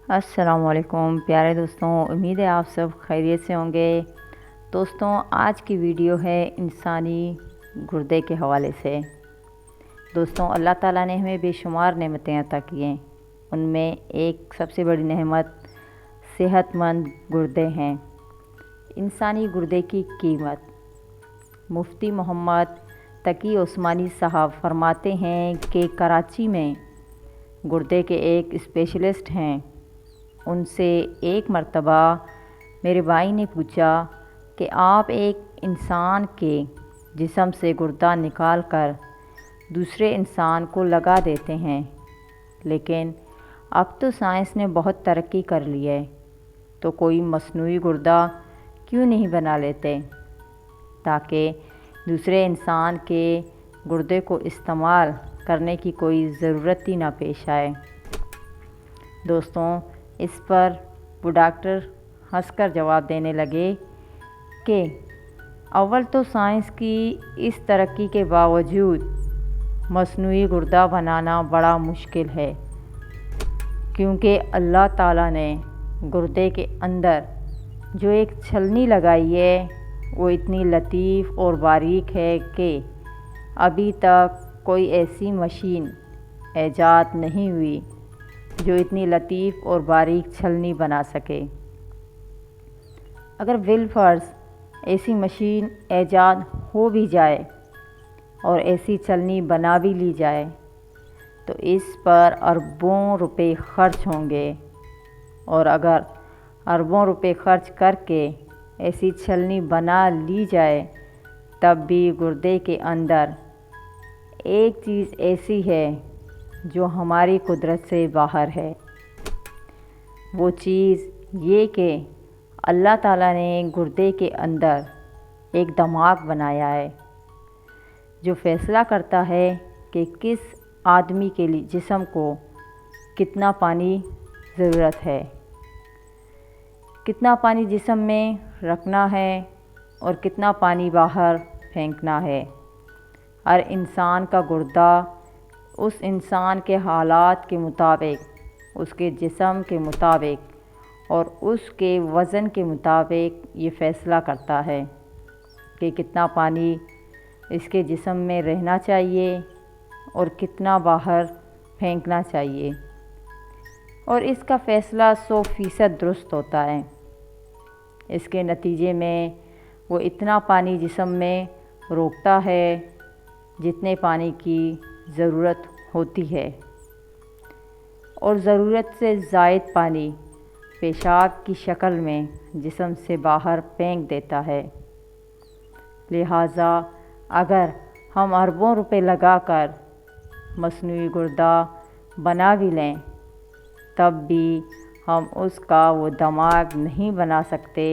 السلام علیکم پیارے دوستوں، امید ہے آپ سب خیریت سے ہوں گے۔ دوستوں، آج کی ویڈیو ہے انسانی گردے کے حوالے سے۔ دوستوں، اللہ تعالیٰ نے ہمیں بے شمار نعمتیں عطا کی ہیں، ان میں ایک سب سے بڑی نعمت صحت مند گردے ہیں۔ انسانی گردے کی قیمت۔ مفتی محمد تقی عثمانی صاحب فرماتے ہیں کہ کراچی میں گردے کے ایک اسپیشلسٹ ہیں۔ ان سے ایک مرتبہ میرے بھائی نے پوچھا کہ آپ ایک انسان کے جسم سے گردہ نکال کر دوسرے انسان کو لگا دیتے ہیں، لیکن اب تو سائنس نے بہت ترقی کر لی ہے، تو کوئی مصنوعی گردہ کیوں نہیں بنا لیتے تاکہ دوسرے انسان کے گردے کو استعمال کرنے کی کوئی ضرورت ہی نہ پیش آئے۔ دوستوں، اس پر وہ ڈاکٹر ہنس کر جواب دینے لگے کہ اول تو سائنس کی اس ترقی کے باوجود مصنوعی گردہ بنانا بڑا مشکل ہے، کیونکہ اللہ تعالیٰ نے گردے کے اندر جو ایک چھلنی لگائی ہے وہ اتنی لطیف اور باریک ہے کہ ابھی تک کوئی ایسی مشین ایجاد نہیں ہوئی جو اتنی لطیف اور باریک چھلنی بنا سکے۔ اگر بالفرض ایسی مشین ایجاد ہو بھی جائے اور ایسی چھلنی بنا بھی لی جائے تو اس پر اربوں روپے خرچ ہوں گے، اور اگر اربوں روپے خرچ کر کے ایسی چھلنی بنا لی جائے تب بھی گردے کے اندر ایک چیز ایسی ہے جو ہماری قدرت سے باہر ہے۔ وہ چیز یہ کہ اللہ تعالیٰ نے گردے کے اندر ایک دماغ بنایا ہے جو فیصلہ کرتا ہے کہ کس آدمی کے لیے جسم کو کتنا پانی ضرورت ہے، کتنا پانی جسم میں رکھنا ہے اور کتنا پانی باہر پھینکنا ہے۔ ہر انسان کا گردہ اس انسان کے حالات کے مطابق، اس کے جسم کے مطابق اور اس کے وزن کے مطابق یہ فیصلہ کرتا ہے کہ کتنا پانی اس کے جسم میں رہنا چاہیے اور کتنا باہر پھینکنا چاہیے، اور اس کا فیصلہ 100% درست ہوتا ہے۔ اس کے نتیجے میں وہ اتنا پانی جسم میں روکتا ہے جتنے پانی کی ضرورت ہوتی ہے، اور ضرورت سے زائد پانی پیشاب کی شکل میں جسم سے باہر پھینک دیتا ہے۔ لہٰذا اگر ہم اربوں روپے لگا کر مصنوعی گردہ بنا بھی لیں تب بھی ہم اس کا وہ دماغ نہیں بنا سکتے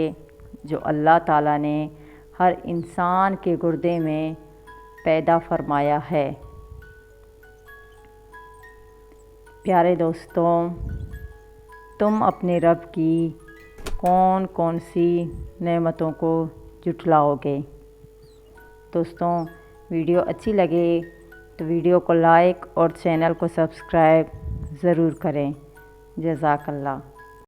جو اللہ تعالیٰ نے ہر انسان کے گردے میں پیدا فرمایا ہے۔ پیارے دوستوں، تم اپنے رب کی کون کون سی نعمتوں کو جھٹلاؤ گے؟ دوستوں، ویڈیو اچھی لگے تو ویڈیو کو لائک اور چینل کو سبسکرائب ضرور کریں۔ جزاک اللہ۔